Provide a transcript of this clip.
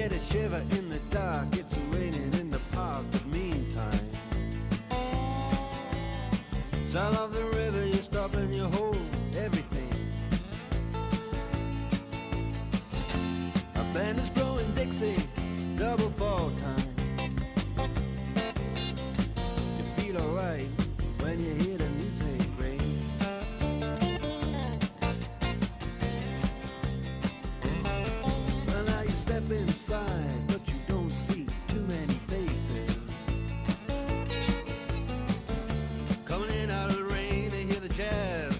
get a shiver in the dark. It's raining in the park, but meantime, sound of the river, you stop and you hold everything. A band is blowing Dixie, double fall time.